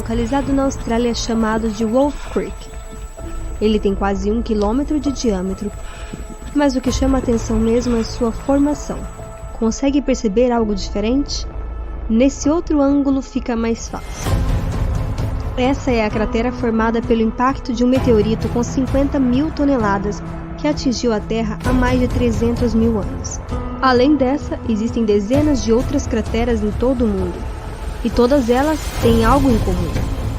localizado na Austrália chamado de Wolf Creek. Ele tem quase 1 quilômetro de diâmetro, mas o que chama a atenção mesmo é sua formação. Consegue perceber algo diferente? Nesse outro ângulo fica mais fácil. Essa é a cratera formada pelo impacto de um meteorito com 50 mil toneladas que atingiu a Terra há mais de 300 mil anos. Além dessa, existem dezenas de outras crateras em todo o mundo. E todas elas têm algo em comum.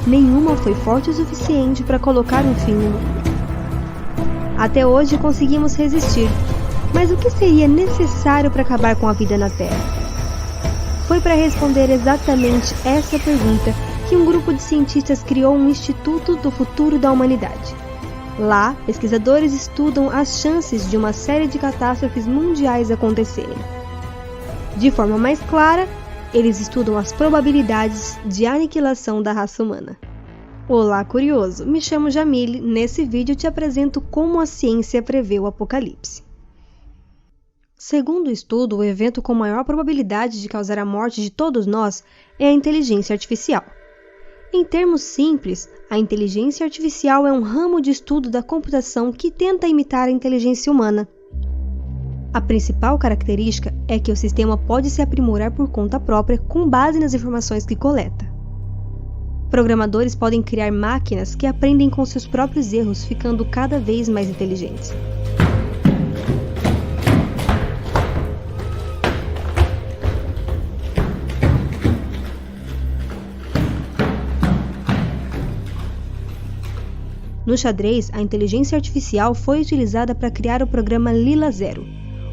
Nenhuma foi forte o suficiente para colocar um fim no mundo. Até hoje conseguimos resistir, mas o que seria necessário para acabar com a vida na Terra? Foi para responder exatamente essa pergunta que um grupo de cientistas criou um Instituto do Futuro da Humanidade. Lá, pesquisadores estudam as chances de uma série de catástrofes mundiais acontecerem. De forma mais clara, eles estudam as probabilidades de aniquilação da raça humana. Olá, curioso! Me chamo Jamile. Nesse vídeo te apresento como a ciência prevê o apocalipse. Segundo o estudo, o evento com maior probabilidade de causar a morte de todos nós é a inteligência artificial. Em termos simples, a inteligência artificial é um ramo de estudo da computação que tenta imitar a inteligência humana. A principal característica é que o sistema pode se aprimorar por conta própria com base nas informações que coleta. Programadores podem criar máquinas que aprendem com seus próprios erros, ficando cada vez mais inteligentes. No xadrez, a inteligência artificial foi utilizada para criar o programa Lila Zero.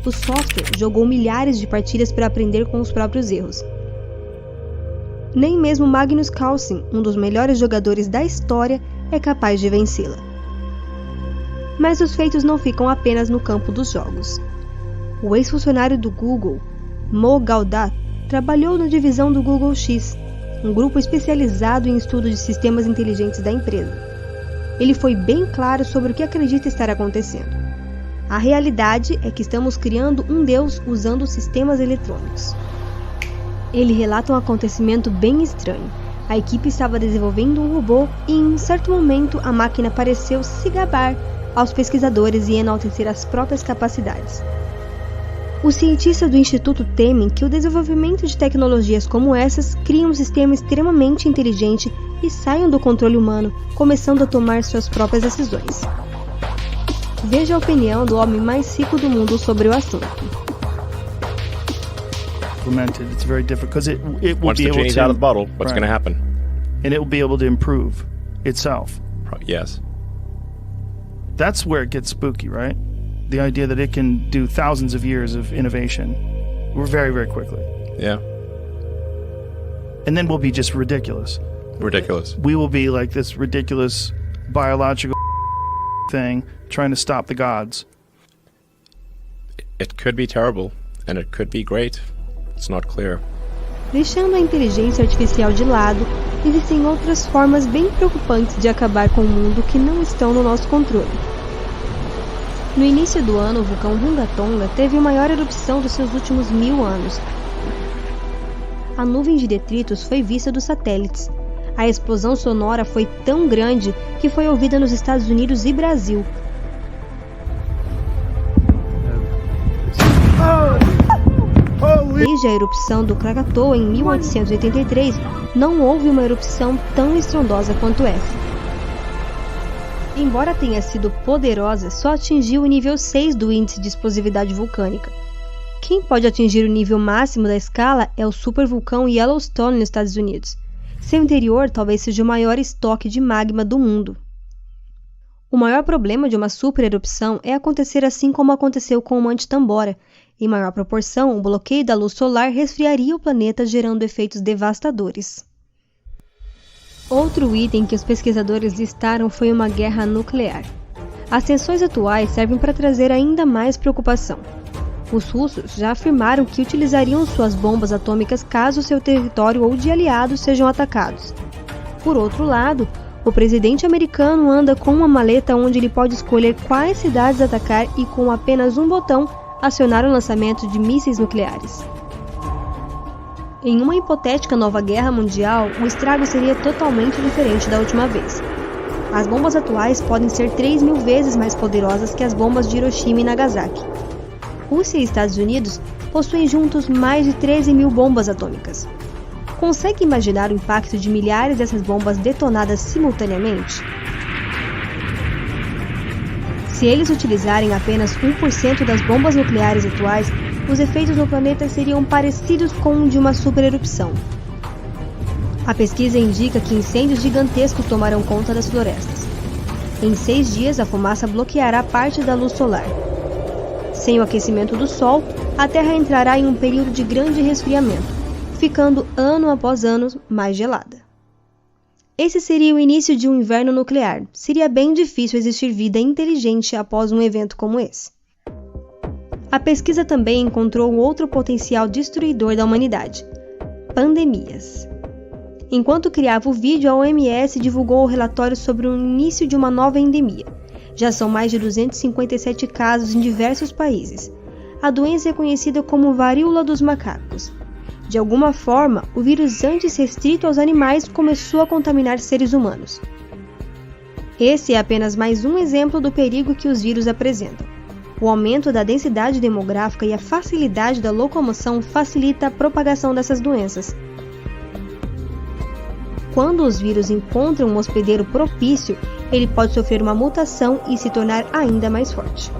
O software jogou milhares de partidas para aprender com os próprios erros. Nem mesmo Magnus Carlsen, um dos melhores jogadores da história, é capaz de vencê-la. Mas os feitos não ficam apenas no campo dos jogos. O ex-funcionário do Google, Mo Gaudat, trabalhou na divisão do Google X, um grupo especializado em estudo de sistemas inteligentes da empresa. Ele foi bem claro sobre o que acredita estar acontecendo. A realidade é que estamos criando um Deus usando sistemas eletrônicos. Ele relata um acontecimento bem estranho. A equipe estava desenvolvendo um robô e, em um certo momento, a máquina pareceu se gabar aos pesquisadores e enaltecer as próprias capacidades. Os cientistas do Instituto temem que o desenvolvimento de tecnologias como essas crie um sistema extremamente inteligente e saiam do controle humano, começando a tomar suas próprias decisões. Veja a opinião do homem mais rico do mundo sobre o assunto. Implemented, it's very different because it will Once be the able genie's to, out of the bottle, what's right. going to happen? And it will be able to improve itself. Yes. That's where it gets spooky, right? The idea that it can do thousands of years of innovation very, very quickly. Yeah. And then we'll be just ridiculous. Ridiculous. We will be like this ridiculous biological thing trying to stop the gods. It could be terrible, and it could be great. It's not clear. Deixando a inteligência artificial de lado, existem outras formas bem preocupantes de acabar com o mundo que não estão no nosso controle. No início do ano, o vulcão Runga Tonga teve a maior erupção dos seus últimos 1000 anos. A nuvem de detritos foi vista dos satélites. A explosão sonora foi tão grande que foi ouvida nos Estados Unidos e Brasil. Desde a erupção do Krakatoa em 1883, não houve uma erupção tão estrondosa quanto essa. Embora tenha sido poderosa, só atingiu o nível 6 do índice de explosividade vulcânica. Quem pode atingir o nível máximo da escala é o supervulcão Yellowstone nos Estados Unidos. Seu interior talvez seja o maior estoque de magma do mundo. O maior problema de uma supererupção é acontecer assim como aconteceu com o Monte Tambora. Em maior proporção, o bloqueio da luz solar resfriaria o planeta, gerando efeitos devastadores. Outro item que os pesquisadores listaram foi uma guerra nuclear. As tensões atuais servem para trazer ainda mais preocupação. Os russos já afirmaram que utilizariam suas bombas atômicas caso seu território ou de aliados sejam atacados. Por outro lado, o presidente americano anda com uma maleta onde ele pode escolher quais cidades atacar e, com apenas um botão, acionar o lançamento de mísseis nucleares. Em uma hipotética nova guerra mundial, o estrago seria totalmente diferente da última vez. As bombas atuais podem ser 3.000 vezes mais poderosas que as bombas de Hiroshima e Nagasaki. Rússia e Estados Unidos possuem juntos mais de 13.000 bombas atômicas. Consegue imaginar o impacto de milhares dessas bombas detonadas simultaneamente? Se eles utilizarem apenas 1% das bombas nucleares atuais, os efeitos no planeta seriam parecidos com o de uma supererupção. A pesquisa indica que incêndios gigantescos tomarão conta das florestas. Em 6 dias, a fumaça bloqueará parte da luz solar. Sem o aquecimento do Sol, a Terra entrará em um período de grande resfriamento, ficando ano após ano mais gelada. Esse seria o início de um inverno nuclear. Seria bem difícil existir vida inteligente após um evento como esse. A pesquisa também encontrou outro potencial destruidor da humanidade: pandemias. Enquanto criava o vídeo, a OMS divulgou o relatório sobre o início de uma nova endemia. Já são mais de 257 casos em diversos países. A doença é conhecida como varíola dos macacos. De alguma forma, o vírus antes restrito aos animais começou a contaminar seres humanos. Esse é apenas mais um exemplo do perigo que os vírus apresentam. O aumento da densidade demográfica e a facilidade da locomoção facilita a propagação dessas doenças. Quando os vírus encontram um hospedeiro propício, ele pode sofrer uma mutação e se tornar ainda mais forte.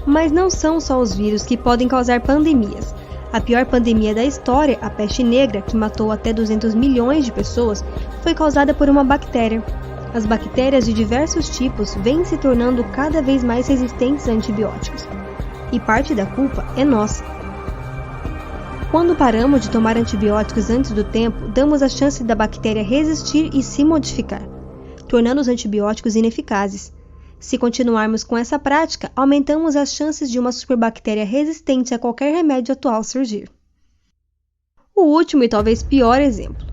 Mas não são só os vírus que podem causar pandemias. A pior pandemia da história, a peste negra, que matou até 200 milhões de pessoas, foi causada por uma bactéria. As bactérias de diversos tipos vêm se tornando cada vez mais resistentes a antibióticos. E parte da culpa é nossa. Quando paramos de tomar antibióticos antes do tempo, damos a chance da bactéria resistir e se modificar, tornando os antibióticos ineficazes. Se continuarmos com essa prática, aumentamos as chances de uma superbactéria resistente a qualquer remédio atual surgir. O último e talvez pior exemplo.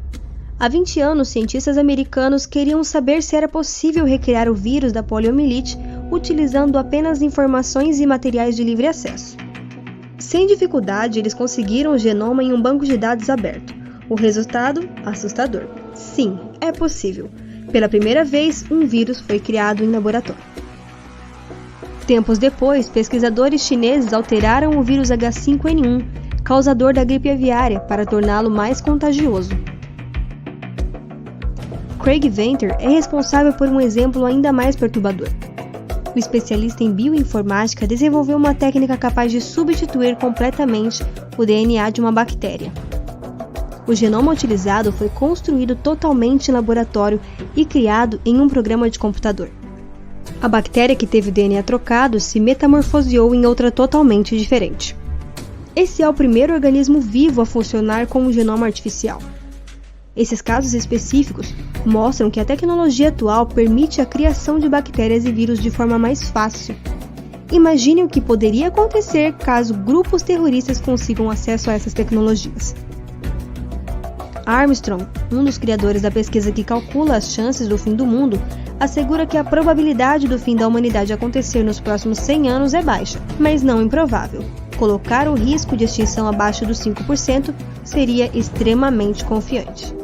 Há 20 anos, cientistas americanos queriam saber se era possível recriar o vírus da poliomielite utilizando apenas informações e materiais de livre acesso. Sem dificuldade, eles conseguiram o genoma em um banco de dados aberto. O resultado? Assustador. Sim, é possível. Pela primeira vez, um vírus foi criado em laboratório. Tempos depois, pesquisadores chineses alteraram o vírus H5N1, causador da gripe aviária, para torná-lo mais contagioso. Craig Venter é responsável por um exemplo ainda mais perturbador. O especialista em bioinformática desenvolveu uma técnica capaz de substituir completamente o DNA de uma bactéria. O genoma utilizado foi construído totalmente em laboratório e criado em um programa de computador. A bactéria que teve o DNA trocado se metamorfoseou em outra totalmente diferente. Esse é o primeiro organismo vivo a funcionar com um genoma artificial. Esses casos específicos mostram que a tecnologia atual permite a criação de bactérias e vírus de forma mais fácil. Imagine o que poderia acontecer caso grupos terroristas consigam acesso a essas tecnologias. Armstrong, um dos criadores da pesquisa que calcula as chances do fim do mundo, assegura que a probabilidade do fim da humanidade acontecer nos próximos 100 anos é baixa, mas não improvável. Colocar o risco de extinção abaixo dos 5% seria extremamente confiante.